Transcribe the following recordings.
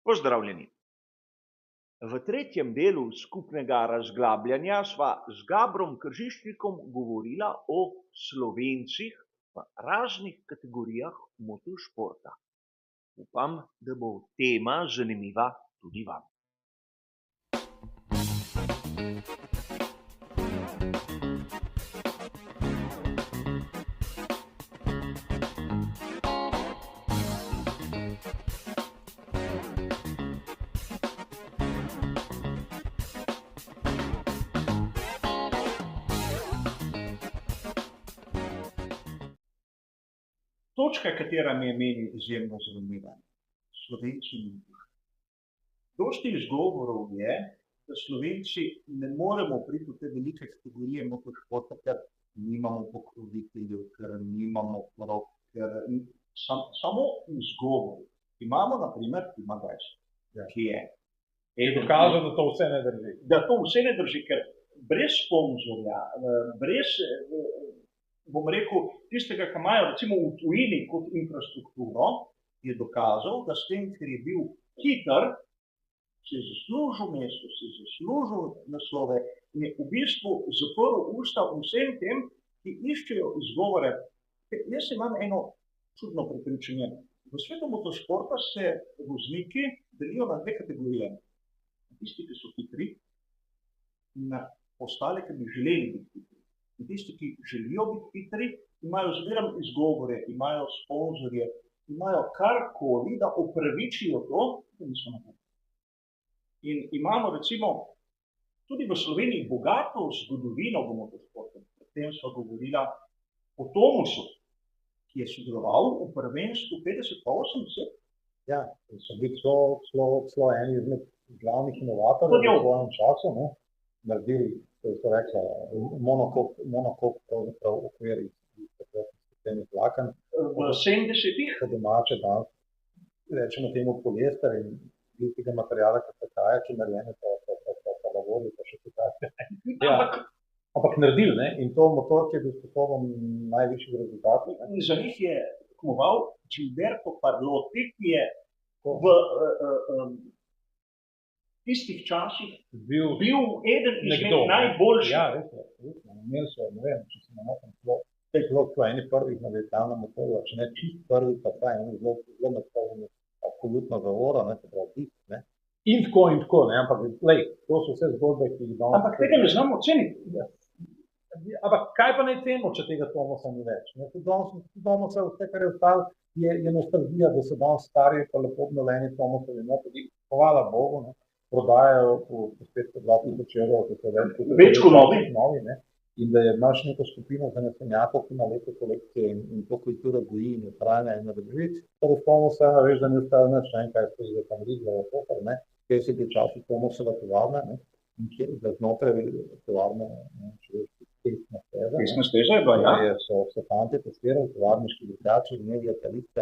Pozdravljeni. V tretjem delu skupnega razglabljanja sva z Gabrom Kržiščnikom govorila o Slovencih v raznih kategorijah motošporta. Upam, da bo tema zanimiva tudi vam. Točka, katera mi je meni izjemno zanimiva, Slovenci in motošport. Dosti izgovorov je, da Slovenci ne moremo priti v te velike kategorije motošporta, ker nimamo pokroviteljev, ker nimamo prog, ker samo izgovor. Imamo na primer Tima Gajser, ki je dokazal, da to vse ne drži. Da to vse ne drži, ker brez sponzorja, brez, bom rekel, tistega, ki imajo recimo v tujini kot infrastrukturo, je dokazal, da s tem, ker je bil hiter, si je zaslužil mesto, si je zaslužil naslove in je v bistvu zaprl usta vsem tem, ki iščejo izgovore. Jaz imam eno čudno prepričanje. V svetu motošporta se vozniki delijo na dve kategorije. Tisti, ki so hitri, in na ostale, ki bi želeli biti hitri. In tisti, ki želijo biti hitri, imajo zmeraj izgovore, imajo sponzorje, imajo karkoli, da opravičijo to, da niso na poti. In imamo recimo tudi v Sloveniji bogato zgodovino v motošportu. O tem sva govorila o Tomusu, ki je sodeloval v prvenstvu 50-80. Ja, so bili celo eni izmed glavnih inovatorjev v svojem času, ne? Naredili, so rekla, monokop pravzaprav okvir iz takratnih vlaken. V 70-ih? Po domače, da rečemo temu poliester in tega materiala, ki se kraja, ki narejene pa lavori, pa še kaj. Ampak naredili, ne? In to motor, ki je bil sposoben najvišjih rezultatov. In za njih je tekmoval Gilberto Parlotti, ki je v tistih časih bil eden izmed najboljših. Ja, res je. Imeli so, ne vem, če se ne motim, celo eni prvih na vetralnem motorju, če ne čist prvi, pa kaj, zelo nastavljeni absolutno zavora, ne, se pravi tist, ne. In tako, ne, ampak lej, to so vse zgodbe, ki jih danes... Ampak tega ne znamo oceniti. Ampak kaj pa naj cenimo, če tega Tomusa ni več? Tomusa, vse, kar je ostalo, je nostalgija, da so danes stari pa lepo obnovljeni Tomusovi motodi. Hvala Bogu, ne, prodajajo po 500-2000 evrov, več kot novi, ne. In da imaš neko skupino zanesenjakov, ki ima lepe kolekcije in to kultura goji in upravlja in nadrži. Torej Tomusa, veš, da ni ostalo nič, ne, kaj se je tam rizla, ne, kaj se je časi Tomusova tovarna, ne, in kjer je znotraj tovarne, Pesna steza je bila, ja. So fante testirali tovarniški letači, imeli letalice,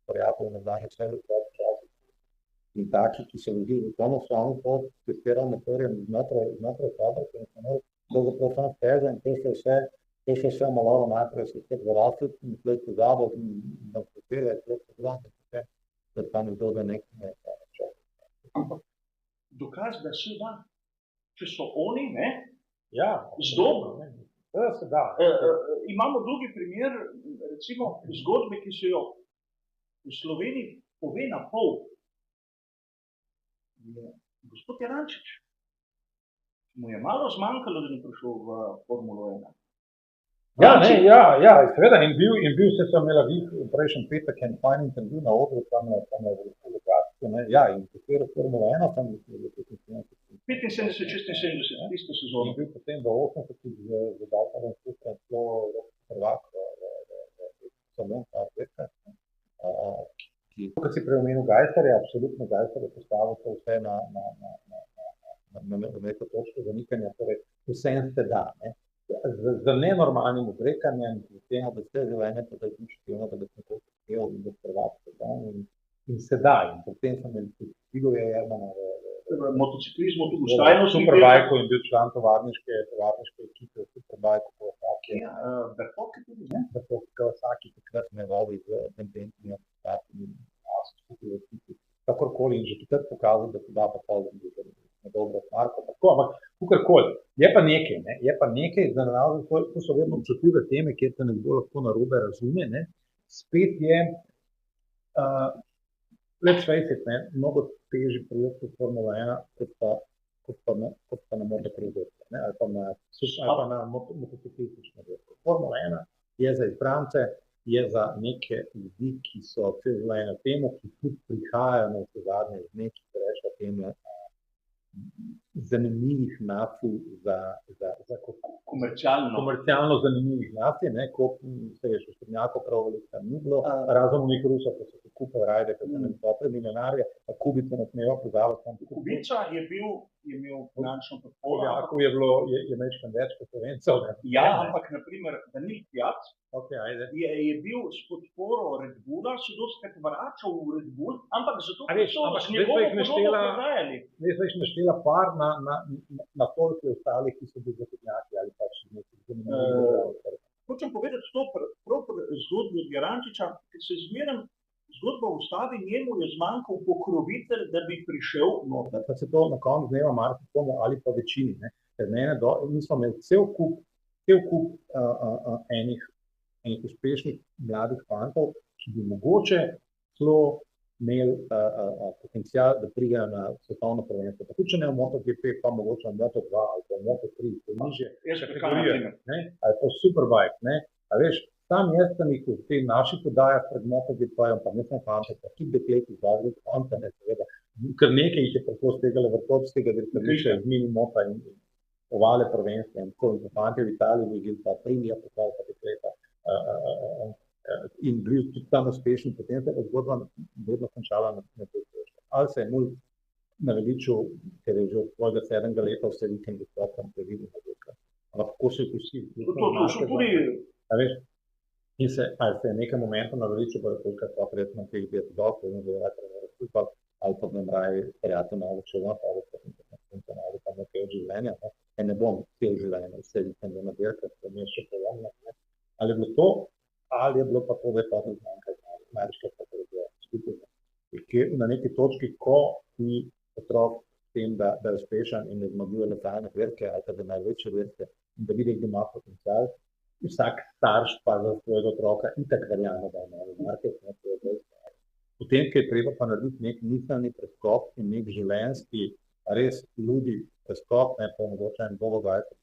prijatelji nazaj, vse časi. In taki, ki so ljudi v Tomusovu pot testirali motorjem znotraj fabrike in so imeli pravzaprav sam steza in te se vse malo najprej se vse zrasli in slej pozabo in da potire, da pa nekdo da nekaj čas. Ampak dokaz, da se da, če so oni, ne, ja, zdobno. Da se da. Imamo drugi primer, recimo zgodbe, ki se jo v Sloveniji pove na pol. Gospod Jarančič, mu je malo zmanjkalo, da ni prišel v Formulo 1. Ja, seveda, in bil se so imela prejšnji petek en fajn intervju na odru, tam je v lokaciju, ne, ja, in katero Formulo 1 tam je 75-76, tiste sezone. In bil potem v 80-ih z Daltorom Sutra celo prvak v Salon, Ko si preomenil Gajserja, absolutno Gajser je postavil to vse na neko točko zanikanja, torej vsem se da, ne. Z nenormalnim obrekanjem, z tem, da vse življenje pa da je ničtivno, da bi se to uspel in da prvak in se da. In potem sem videl je Jermana v motociklizmu, tudi v stajnosti. Superbajku in bil član tovarniške ekipe, Superbajku, Kawasaki. Bertok je tudi, ne? Bertok, Kawasaki, takrat me vodi z tendentnimi kakorkoli in že takrat pokazati, da se da pa pol na dobro marko, tako, ampak kakorkoli. Je pa nekaj, da naravno, to so vedno občutljive teme, kjer te nekdo lahko narobe razume, ne. Spet je, let's face it, ne, mnogo težji projekt v Formula 1, kot pa na motokrosu, ne, ali pa na motociklističnem dirki. Formula 1 je za izbrance, je za neke ljudi, ki so vse življenje na temo, ki tudi prihajajo na vse zadnje z nekaj, rečemo temu, zanimivih nacij za komercialno zanimivih nacij, ne, ko se je še srednjako prav veliko ni bilo, razen v nekaj Rusov, ko so se kupili rajde, ko so nam topili milijonarje, a Kubica nas ne jo pozavati. Kubica je imel finančno podporo. Jakov je mečkan več kot Slovencev. Ja, ampak naprimer Danil Kjat je bil s podporo Red Bulla, se dostikrat vračal v Red Bull, ampak zato, ker so njegovo podobo prodajali. Ne, so jih naštela par na toliko ostalih, ki so bili zahodnjaki ali pač nekaj. Hočem povedati to, prav pri zgodbi od Jarančiča, ker se zmeraj zgodba ustavi, njemu je zmanjkal pokrovitelj, da bi prišel noter. Da se to na koncu dneva marsikomu ali pa večini, ne. Ker mi smo imeli cel kup enih uspešnih mladih fantov, ki bi mogoče celo imeli potencial, da pridejo na svetovno prvenstvo. Pa tudi če ne v MotoGP, pa mogoče na Moto2 ali pa Moto3, to nižje kategorije, ne, ali pa Superbike, ne. A veš, tam jaz sem jih v teh naših podajah pred MotoGP-jem, pa ne sem fante, pa tudi dekleti zagred, fante, ne, seveda, kar nekaj jih je prišlo z tega vrtovskega dirkališča, z mini mota in ovale prvenstva in tako, in fante v Italiji vozili, pa Primija, pa dekleta, in bili tudi tam uspešni, potem se je zgodba vedno končala na tej točki. Ali se je mul naveličil, ker je že od svojega 7. leta vse vikendi stopam previdno na dirkah. Ampak kako se je pustil? To so tudi... In se je nekaj momentov naveličil, pa je toliko stop recimo teh dok, ali pa ne mravi prijatelj malo čeva, ali pa nekaj od življenja, ne bom cel življenja, vse vikendi na dirkah, da mi je še pojemno, ali je bilo to, ali je bilo pa to, da je pa znanka ameriška fotografija skupaj. Na neki točki, ko ni otrok s tem, da je uspešen in ne zmaguje letalne verke, ali pa da največje verke, in da vidi, da ima potencial, vsak starš pa za svojega otroka itak verjame, da ima market, potem, ko je treba pa narediti nek miselni preskok in nek življenjski, res ljudi preskok, ne pa mogoče en dolgogajstvo,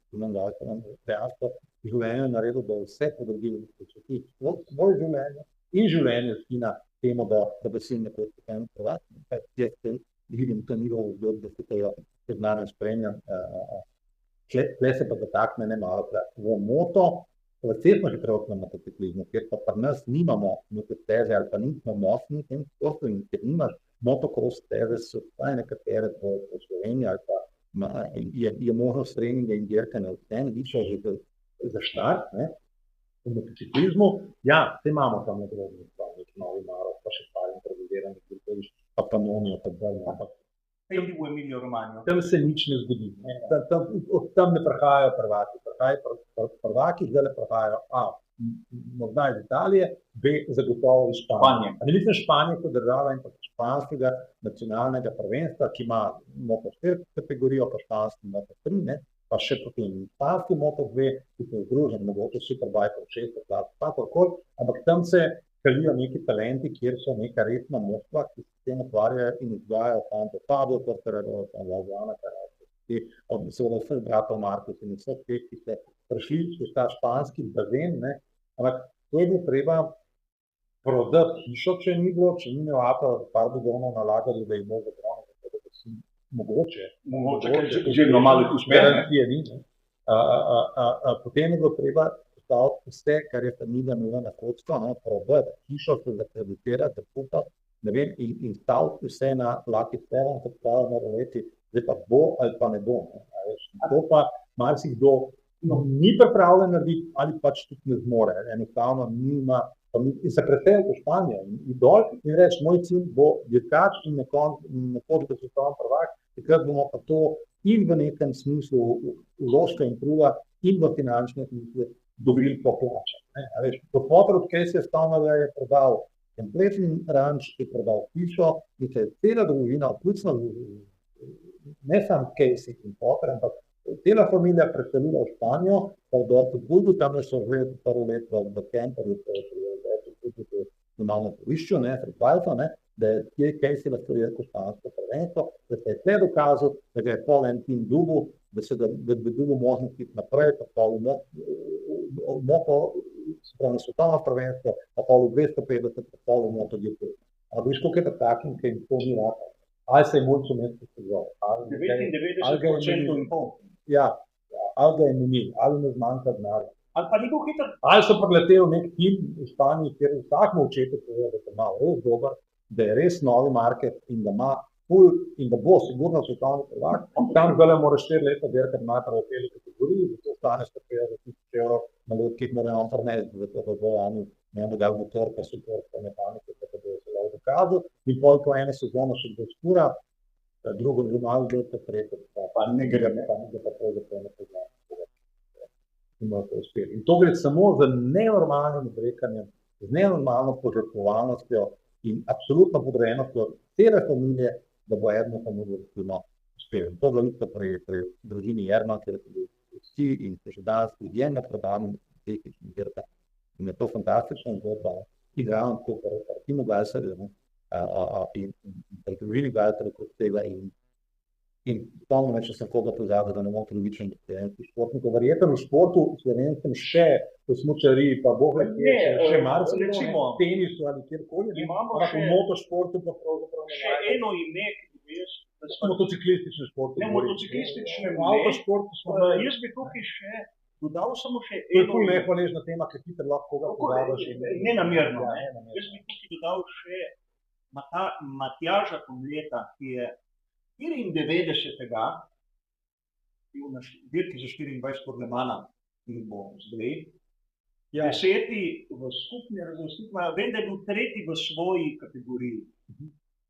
dejansko življenje je naredil, da vse podrobili, početi svoj življenje in življenje sina temu, da bi sin nekaj potem provati. Jaz vidim to njihovo zgodbo, da se tega znane spremljam. Tle se pa dotakne ne malo v moto, v cestno hitrostno motociklizmu, kjer pa pri nas nimamo neke steze ali pa nismo mostni tem sportu in ker nimaš motocross steze, so pa nekatere v Sloveniji ali pa je možnost treninga in dirkanja vsem, višjo že za štart, ne, v motociklizmu, ja, te imamo tam nadrobni, nek Novi Maroc, pa še par improviziranih dirkališč, pa Pannonijo, pa Brno, ampak tam se nič ne zgodi. Od tam ne prihajajo prvaki. Prvaki zdaj prihajajo morda iz Italije, B zagotovo iz Španije. Ne mislim Španije kot država in pa španskega nacionalnega prvenstva, ki ima Moto4 kategorijo, pa španski Moto3, ne, pa še potem španski Moto2, ki so združen, mogoče Superbike v 6. klas, kakorkoli, ampak tam se kalijo neki talenti, kjer so neka resna moštva, ki se s tem ukvarjajo in izvajajo fante Fabio Quartararo, Lauzana Carrasco, seveda vseh bratov Marquez in vseh teh, ki se prišli skozi ta španski bazen, ne, ampak to je bilo treba prodati hišo, če ni bilo, če ni imel Apple par milijonov nalagali, da je mogo drono, da si mogoče, že malo uspešno. Potem je bilo treba vse, kar je familija imela na kocko, probati hišo, se zakreditirati, kupati, ne vem, in staviti vse na laki sferam, kot pravi na roleti, zdaj pa bo ali pa ne bo. To pa marsikdo ni pripravljen narediti ali pač tudi ne zmore, enostavno nima, in se preseliti v Španijo in dol in reči, moj cilj bo dirkač in nekoč bo svetovni prvak, takrat bomo pa to in v nekem smislu vložka in truda in v finančne smisle dobili po plače. Gospod Rudkej se je stavno, da je prodal Kompletni ranč je prodal hišo in se je cela družina, vključno ne samo Casey in Potter, ampak cela familija preselila v Španijo, pa v Dortmundu, tam so že prvo let v Kemperju, normalno povišču, da je Casey lahko rekel špansko prvenstvo, da se je vse dokazal, da ga je pol en tim dubu, da bi dubu možnosti naprej, pa pol na svetovno prvenstvo, pa pol v 250, pa pol v MotoGP. A viš, koliko je takim, ki jim to ni rado? Ali se je mulj umestno pozval? 99% in pol. Ja, ali ga je menil, ali ne zmanjka denarja. Ali pa ni bil hiter. Ali so prileteli nek tim v Španiji, kjer vsakmu očetu povedal, da je malo res dober, da je res novi market in da ima ful in da bo sigurno svetovni prvak. Tam zdaj moraš 4 leta delati, ima pa v teli kategoriji, zato stane 150 € na let, ki jih morajo on prinesti, zato da bo oni njemu dal motor, pa super, pa mehanike, pa da bo se lahko dokazal. In pol po ene sezone še kdo skura, drugo malo leto, tretje, pa ne gre, pa ne gre pa pravzaprav ne poznamo. In to gre samo z nenormalnim odrekanjem, z nenormalno požrtvovalnostjo in absolutno podrejenostjo cele familije, da bo eno familijo uspel. To je veliko pri družini Jerman, ker vsi in se še danes izjemno predavamo tehničnim dirkam. In je to fantastična zgodba. Igrajo tako, kar Timo Gajser in pri družini Gajser kot tega in spomnim, če sem koga pozabil, da ne bom krivičen slovenskih športnikov. Verjetno v športu slovenskem še v smučariji, pa boh le še marsikdo, tenisu ali kjerkoli, ampak v motošportu pa pravzaprav ne. Še eno ime, ki bi jaz... Motociklistični šport. Ne, motociklistični v avtošportu smo... Jaz bi tukaj še dodal samo še To je eno... ful nehvaležna tema, ker ti lahko koga pozabiš. Nenamerno. Jaz bi tukaj dodal še Matjaža Tomljeta, ki je 94. bil na dirki za 24 Le Mana in bo zdaj. 10. v skupni razvrstitvi, vem, da je bil 3. v svoji kategoriji.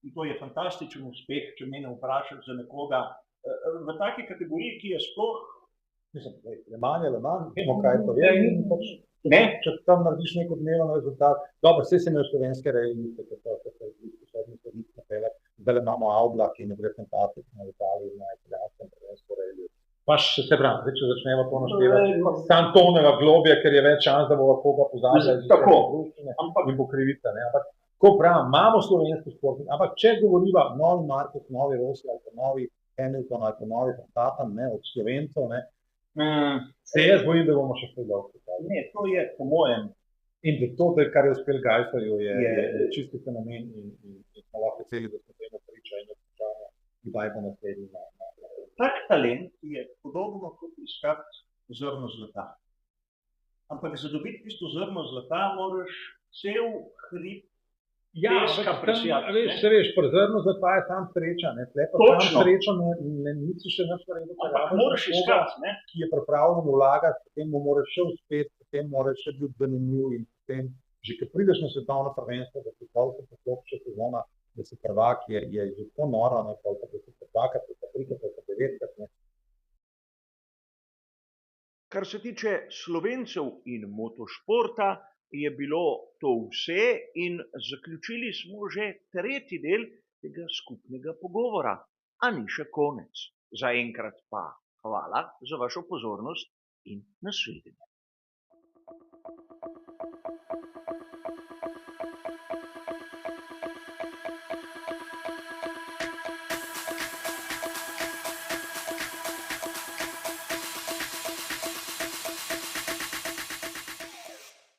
In to je fantastičen uspeh, če mene vprašaš za nekoga v taki kategoriji, ki je sploh... Le Man je Le Man, vemo kaj to je. Ne. Če tam narediš neko dnevno rezultat, dobro, vse se imajo slovenske rejnice, zdaj imamo Avblak in je bil fantastično v Italiji na italijanskem prvenstvu rejlju. Pa še se pravi, če začnemo to naštevati, Santoneva globje, ker je več šans, da bo lahko ga pozabila in bo krivica. Ampak, ko pravim, imamo slovenski šport, ampak če govoriva novi Markus, novi Rossi, ali pa novi Hamilton, ali pa novi Verstappen, od Slovencev, se jaz bojim, da bomo še predolgo. Ne, to je po mojem. In to, kar je uspel Gajserju, je čisti fenomen in smo lahko celi, da smo temu priča in odpričamo, kdaj bo naslednji. Tak talent je podobno kot iskati zrno zlata. Ampak za dobiti tisto zrno zlata moraš cel hrib peska presijati. Veš, pri zrno zlata je sam sreča, tam sreča nisi še nič naredil. Ampak moraš iskati, ki je pripravljen vlagati, potem mu moraš še uspeti, potem moraš še biti zanimiv in potem, že ko prideš na svetovno prvenstvo, da si toliko poslopče sezona, da si prvak, je že to noro, da si prvaka, da si trikrat, da si devetkrat. Kar se tiče Slovencev in motošporta, je bilo to vse in zaključili smo že 3. del tega skupnega pogovora. A ni še konec. Zaenkrat pa hvala za vašo pozornost in nasvidenje.